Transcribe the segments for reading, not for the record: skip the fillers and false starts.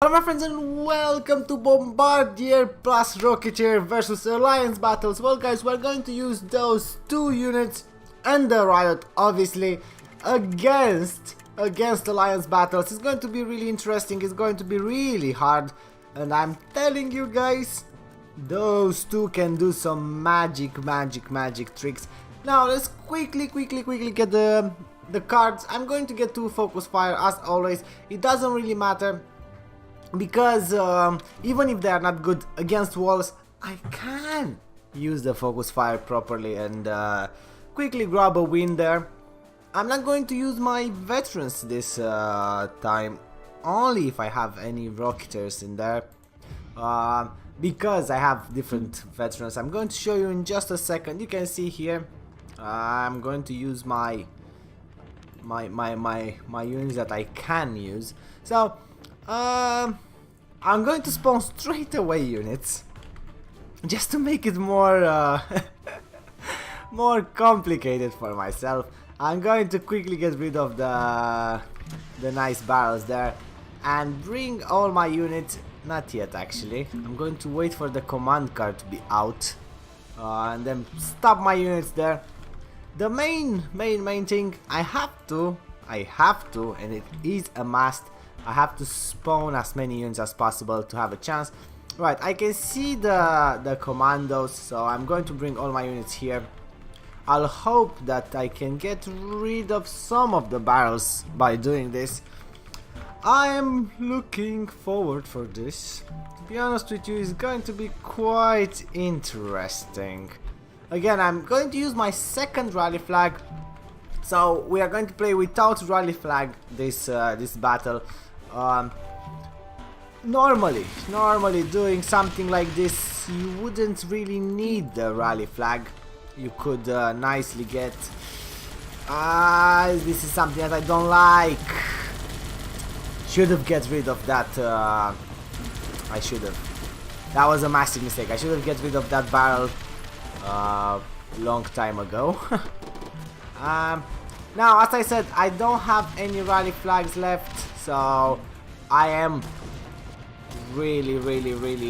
Hello my friends and welcome to Bombardier plus Rocketeer versus Alliance battles. Well guys, we're going to use those two units and the Riot obviously against Alliance battles. It's going to be really interesting, it's going to be really hard, and I'm telling you guys, those two can do some magic tricks. Now let's quickly get the cards. I'm going to get two focus fire as always. It doesn't really matter, because even if they are not good against walls, I can use the focus fire properly and quickly grab a win there. I'm not going to use my veterans this time, only if I have any Rocketeers in there, because I have different veterans. I'm going to show you in just a second. You can see here, I'm going to use my units that I can use. So I'm going to spawn straight away units just to make it more more complicated for myself. I'm going to quickly get rid of the nice barrels there and bring all my units. Not yet actually. I'm going to wait for the command card to be out and then stop my units there. The main thing, I have to, and it is a must, I have to spawn as many units as possible to have a chance. Right, I can see the commandos, so I'm going to bring all my units here. I'll hope that I can get rid of some of the barrels by doing this. I am looking forward for this. To be honest with you, it's going to be quite interesting. Again, I'm going to use my second rally flag, so we are going to play without rally flag this battle. Normally doing something like this, you wouldn't really need the rally flag. You could nicely get. This is something that I don't like. Should have get rid of that. I should have. That was a massive mistake. I should have get rid of that barrel long time ago. Now, as I said, I don't have any rally flags left, so I am really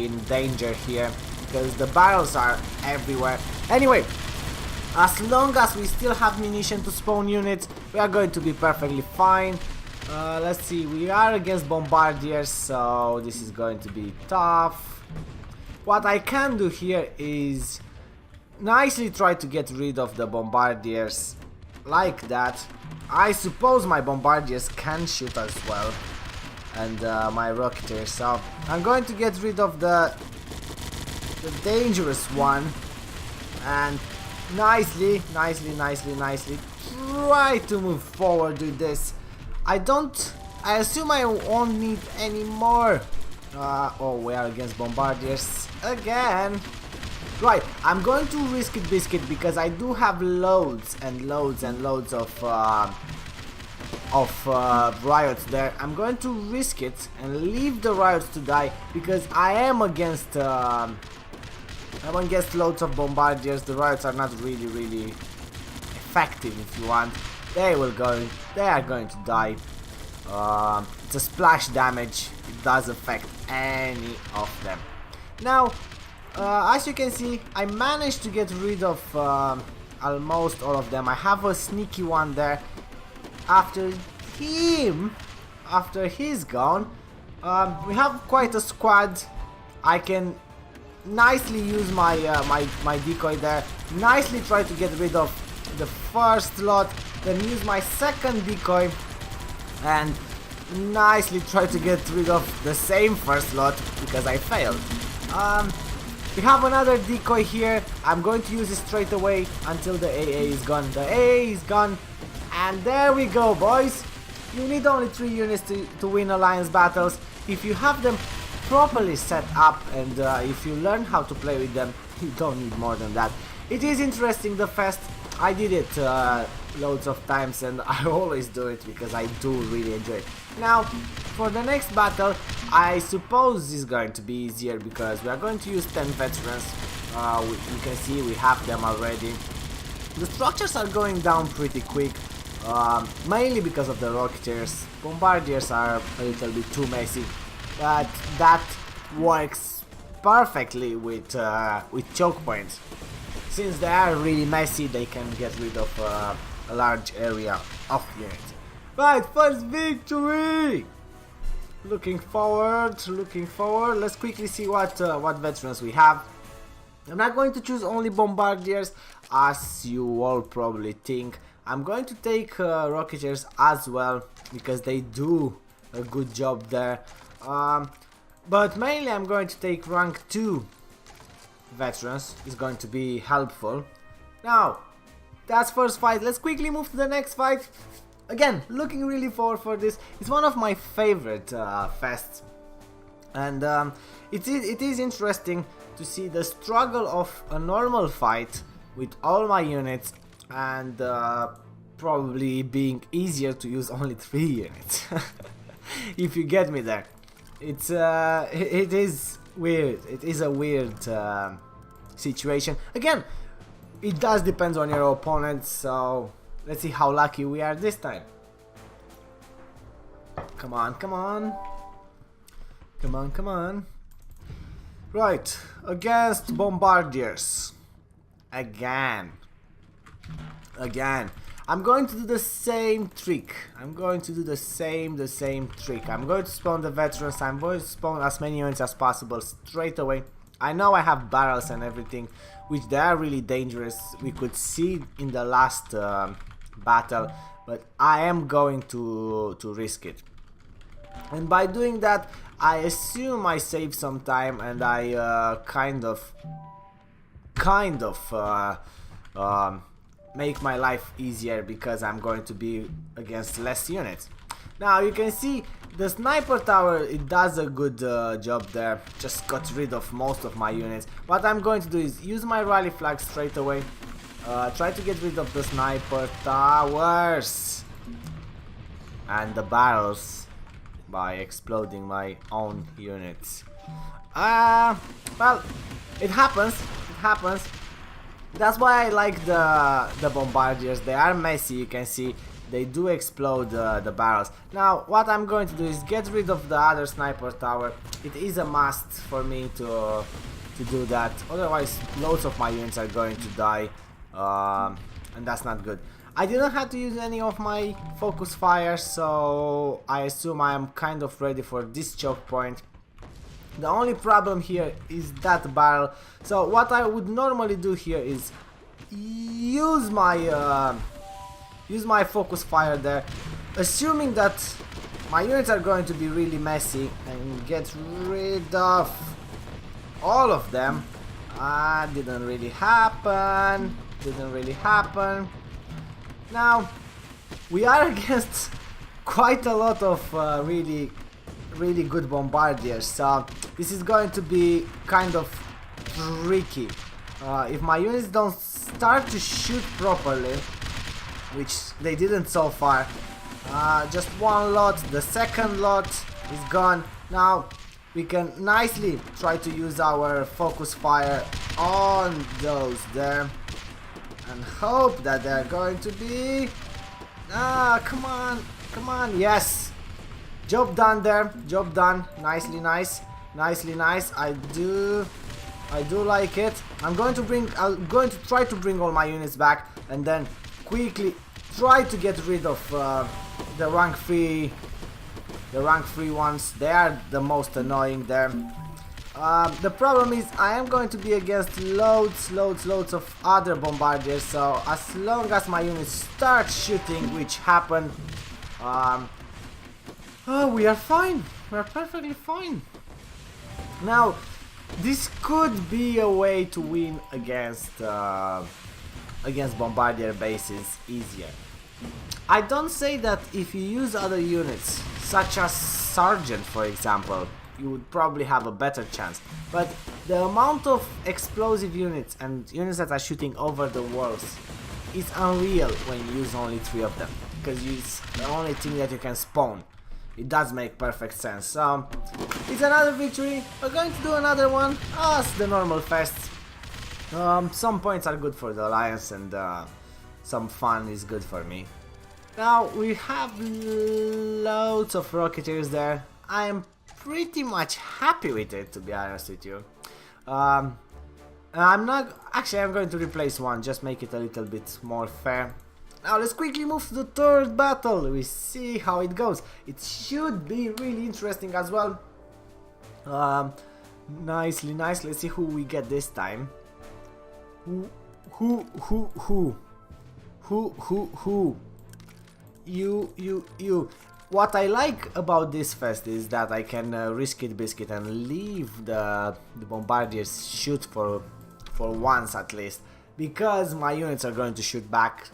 in danger here because the barrels are everywhere. Anyway, as long as we still have munition to spawn units, we are going to be perfectly fine. Let's see, we are against Bombardiers, so this is going to be tough. What I can do here is nicely try to get rid of the Bombardiers like that. I suppose my Bombardiers can shoot as well, and my Rocketeers, so I'm going to get rid of the dangerous one and nicely try to move forward with this. I assume I won't need any more. Oh, we are against Bombardiers again. Right, I'm going to risk it biscuit because I do have loads and loads of riots there. I'm going to risk it and leave the riots to die because I am against loads of Bombardiers. The riots are not really effective if you want. They are going to die. It's a splash damage. It does affect any of them. Now, as you can see, I managed to get rid of almost all of them. I have a sneaky one there. After he's gone, we have quite a squad. I can nicely use my decoy there. Nicely try to get rid of the first lot, then use my second decoy and nicely try to get rid of the same first lot because I failed. We have another decoy here. I'm going to use it straight away until the AA is gone. The AA is gone, and there we go, boys. You need only 3 units to win Alliance battles. If you have them properly set up and if you learn how to play with them, you don't need more than that. It is interesting, the fest. I did it loads of times and I always do it because I do really enjoy it. Now, for the next battle, I suppose it's going to be easier because we are going to use 10 veterans. You can see we have them already. The structures are going down pretty quick, mainly because of the Rocketeers. Bombardiers are a little bit too messy. but that works perfectly with choke points. Since they are really messy, they can get rid of a large area of units. Right, first victory! Looking forward. Let's quickly see what veterans we have. I'm not going to choose only bombardiers, as you all probably think. I'm going to take Rocketeers as well, because they do a good job there. But mainly I'm going to take rank 2 veterans. It's going to be helpful. Now, that's first fight. Let's quickly move to the next fight. Again, looking really forward for this. It's one of my favorite fests. And it is interesting to see the struggle of a normal fight with all my units and probably being easier to use only 3 units. If you get me there. It is weird. It is a weird situation. Again, it does depend on your opponent, so let's see how lucky we are this time. Come on, come on. Come on, come on. Right, against bombardiers. Again. I'm going to do the same trick. I'm going to spawn the veterans. I'm going to spawn as many units as possible straight away. I know I have barrels and everything, which they are really dangerous. We could see in the last battle, but I am going to risk it. And by doing that, I assume I save some time, and I kind of make my life easier because I'm going to be against less units. Now you can see the sniper tower, it does a good job there. Just got rid of most of my units. What I'm going to do is use my rally flag straight away. Try to get rid of the sniper towers and the barrels by exploding my own units. Well, it happens. That's why I like the bombardiers. They are messy, you can see. They do explode the barrels. Now, what I'm going to do is get rid of the other sniper tower. It is a must for me to do that. Otherwise, loads of my units are going to die. And that's not good. I didn't have to use any of my focus fire, so I assume I am kind of ready for this choke point. The only problem here is that barrel. So what I would normally do here is use my focus fire there, assuming that my units are going to be really messy, and get rid of all of them. Didn't really happen. Now we are against quite a lot of really good bombardiers, so this is going to be kind of tricky. If my units don't start to shoot properly, which they didn't so far, just one lot, the second lot is gone. Now we can nicely try to use our focus fire on those there and hope that they're going to be... come on, yes! Job done there, job done. Nicely nice. I do like it. I'm going to try to bring all my units back and then quickly try to get rid of the rank 3 ones. They are the most annoying there. The problem is I am going to be against loads of other bombardiers, so as long as my units start shooting, which happened, we are fine. We are perfectly fine. Now, this could be a way to win against bombardier bases easier. I don't say that if you use other units, such as Sergeant for example, you would probably have a better chance. But the amount of explosive units and units that are shooting over the walls is unreal when you use only 3 of them, because it's the only thing that you can spawn. It does make perfect sense. So it's another victory. We're going to do another one as the normal fest. Some points are good for the Alliance, and some fun is good for me. Now we have loads of Rocketeers there. I am pretty much happy with it, to be honest with you. I'm not... Actually, I'm going to replace one, just make it a little bit more fair. Now let's quickly move to the third battle. We see how it goes. It should be really interesting as well. Nicely. Let's see who we get this time. Who? You. What I like about this fest is that I can risk it biscuit and leave the bombardiers shoot for once at least, because my units are going to shoot back.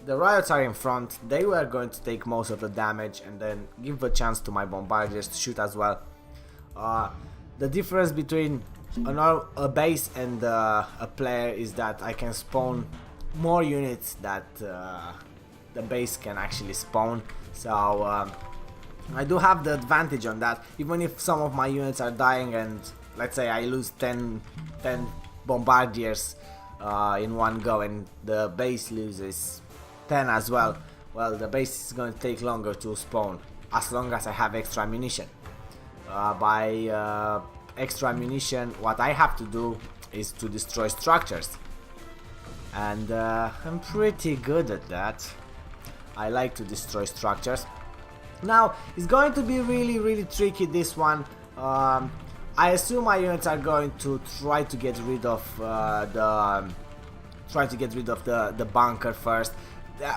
The riots are in front, they were going to take most of the damage and then give a chance to my bombardiers to shoot as well. The difference between a base and a player is that I can spawn more units that the base can actually spawn, so I do have the advantage on that, even if some of my units are dying and let's say I lose 10 bombardiers in one go and the base loses 10 as well. Well, the base is going to take longer to spawn as long as I have extra ammunition. By extra ammunition, what I have to do is to destroy structures, and I'm pretty good at that. I like to destroy structures. Now it's going to be really tricky, this one. I assume my units are going to try to get rid of the bunker first.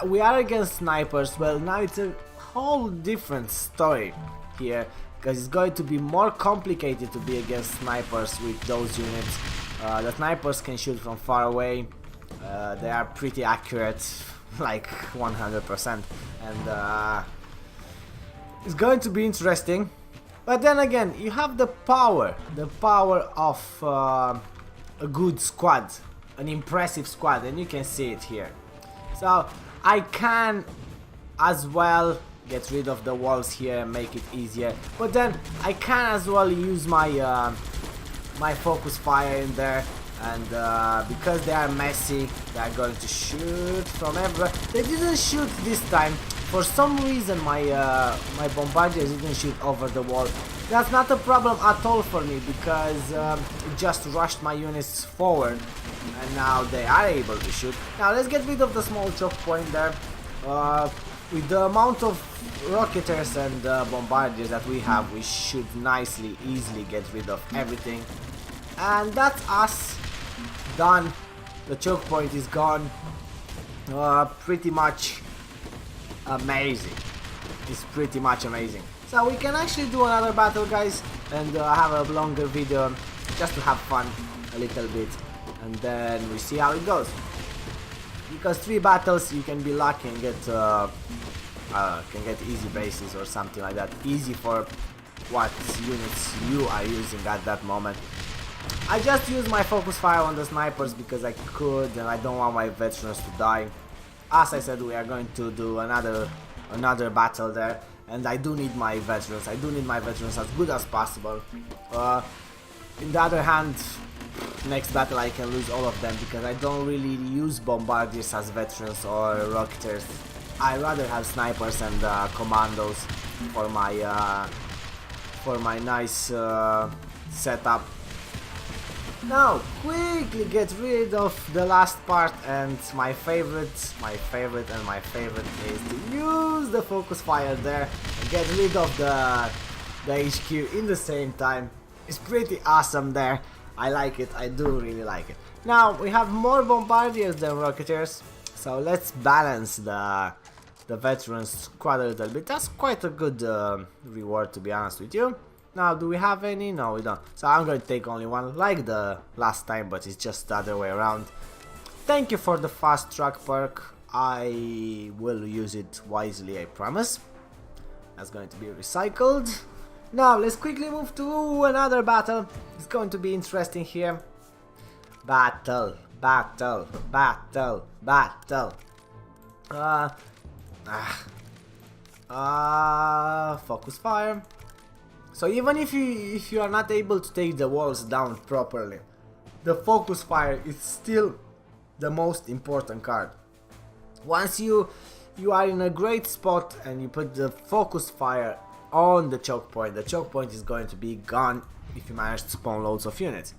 We are against snipers. Well, now it's a whole different story here, because it's going to be more complicated to be against snipers with those units. The snipers can shoot from far away. They are pretty accurate, like 100%, and it's going to be interesting. But then again, you have the power of a good squad, an impressive squad, and you can see it here. So I can as well get rid of the walls here and make it easier, but then I can as well use my my focus fire in there, and because they are messy, they are going to shoot from everywhere. They didn't shoot this time. For some reason my my bombardiers didn't shoot over the wall. That's not a problem at all for me, because it just rushed my units forward and now they are able to shoot. Now let's get rid of the small choke point there. With the amount of rocketers and bombardiers that we have, we should easily get rid of everything. And that's us done. The choke point is gone. Pretty much amazing. It's pretty much amazing. So we can actually do another battle, guys, and have a longer video just to have fun a little bit, and then we see how it goes. Because 3 battles you can be lucky and get easy bases or something like that. Easy for what units you are using at that moment. I just use my focus fire on the snipers because I could, and I don't want my veterans to die. As I said, we are going to do another battle there, and I do need my veterans. I do need my veterans as good as possible. In the other hand, next battle I can lose all of them because I don't really use bombardiers as veterans or rocketers. I rather have snipers and commandos for my nice setup. Now quickly get rid of the last part, and my favorite is to use the focus fire there and get rid of the HQ in the same time. It's pretty awesome there. I like it. I do really like it. Now we have more bombardiers than rocketers, so let's balance the veterans squad a little bit. That's quite a good reward, to be honest with you. Now, do we have any? No, we don't. So I'm going to take only one, like the last time, but it's just the other way around. Thank you for the fast track perk. I will use it wisely, I promise. That's going to be recycled. Now, let's quickly move to another battle. It's going to be interesting here. Battle. Focus fire. So even if you are not able to take the walls down properly, the focus fire is still the most important card. Once you are in a great spot and you put the focus fire on the choke point. The choke point is going to be gone if you manage to spawn loads of units.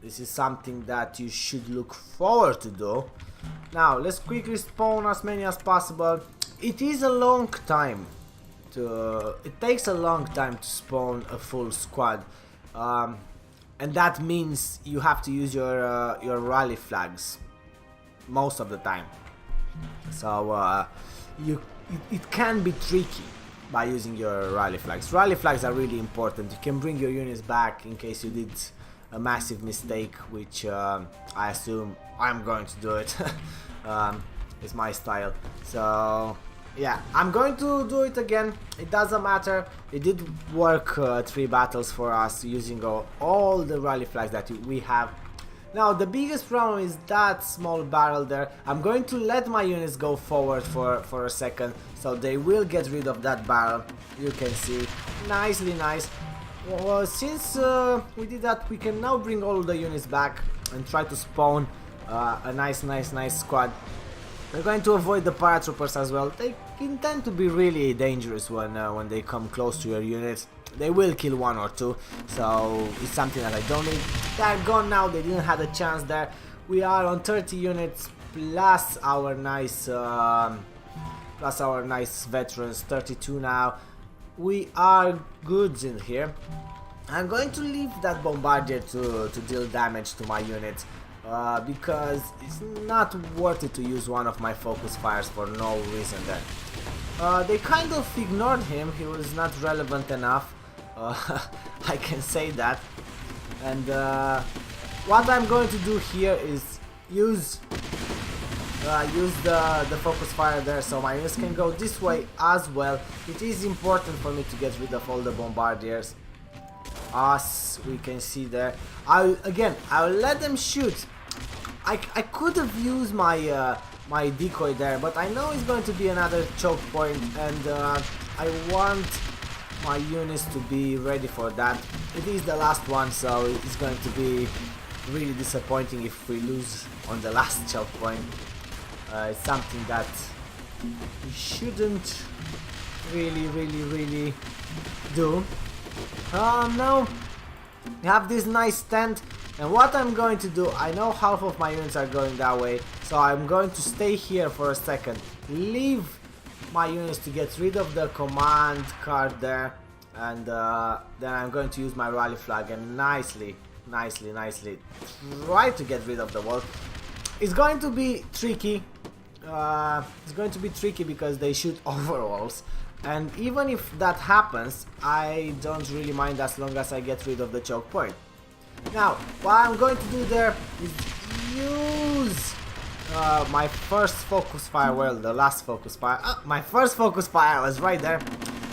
This is something that you should look forward to do. Now let's quickly spawn as many as possible. It is a long time it takes a long time to spawn a full squad, and that means you have to use your rally flags most of the time. So it can be tricky by using your rally flags. Rally flags are really important. You can bring your units back in case you did a massive mistake, which I assume I'm going to do it. It's my style. So yeah, I'm going to do it again. It doesn't matter. It did work 3 battles for us using all the rally flags that we have. Now the biggest problem is that small barrel there. I'm going to let my units go forward for a second, so they will get rid of that barrel. You can see, nicely nice. Well, since we did that, we can now bring all the units back and try to spawn a nice squad. We're going to avoid the paratroopers as well. They can tend to be really dangerous when they come close to your units. They will kill 1 or 2, so it's something that I don't need. They're gone now. They didn't have a chance there. We are on 30 units plus our nice veterans. 32 now. We are good in here. I'm going to leave that bombardier to deal damage to my units. Because it's not worth it to use one of my focus fires for no reason there. They kind of ignored him. He was not relevant enough. I can say that. And what I'm going to do here is use the focus fire there, so my units can go this way as well. It is important for me to get rid of all the bombardiers, as we can see there. I'll let them shoot. I could have used my my decoy there, but I know it's going to be another choke point, and I want my units to be ready for that. It is the last one, so it's going to be really disappointing if we lose on the last choke point. It's something that we shouldn't really do. Now we have this nice tent, and what I'm going to do, I know half of my units are going that way, so I'm going to stay here for a second, leave my units to get rid of the command card there, and then I'm going to use my rally flag and nicely try to get rid of the wall. It's going to be tricky. It's going to be tricky because they shoot over walls, and even if that happens, I don't really mind as long as I get rid of the choke point. Now, what I'm going to do there is use my first focus fire, well, the last focus fire. My first focus fire was right there,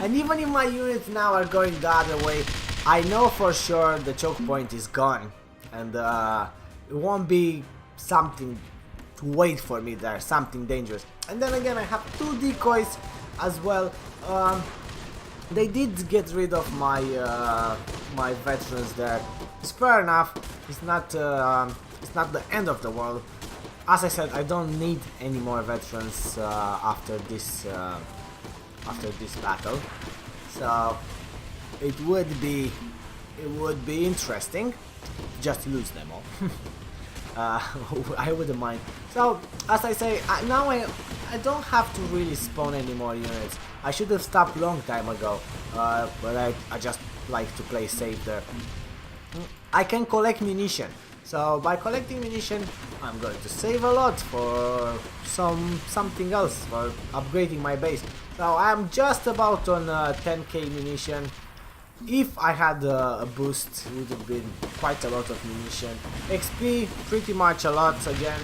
and even if my units now are going the other way, I know for sure the choke point is gone, and it won't be something to wait for me there, something dangerous. And then again, I have 2 decoys as well. They did get rid of my my veterans there. It's fair enough. It's not the end of the world. As I said, I don't need any more veterans after this battle. So it would be interesting just to lose them all. I wouldn't mind. So as I say, now I don't have to really spawn any more units. I should have stopped long time ago, but I just like to play safe there. I can collect munition, so by collecting munition I'm going to save a lot for something else, for upgrading my base. So I'm just about on 10k munition. If I had a boost, it would have been quite a lot of munition. XP, pretty much a lot again.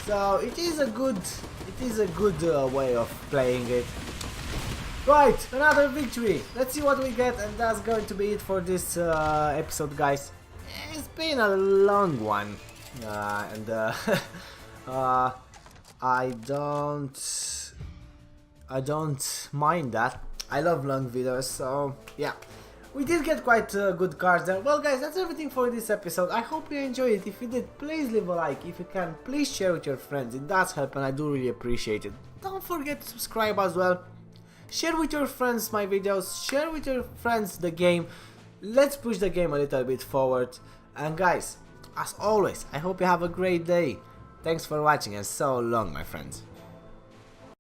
So it is a good way of playing it. Right, another victory. Let's see what we get, and that's going to be it for this episode, guys. It's been a long one, and I don't mind that. I love long videos, so yeah. We did get quite good cards there. Well guys, that's everything for this episode. I hope you enjoyed it. If you did, please leave a like. If you can, please share with your friends. It does help and I do really appreciate it. Don't forget to subscribe as well. share with your friends my videos, share with your friends the game. Let's push the game a little bit forward. And guys, as always, I hope you have a great day. Thanks for watching and so long, my friends.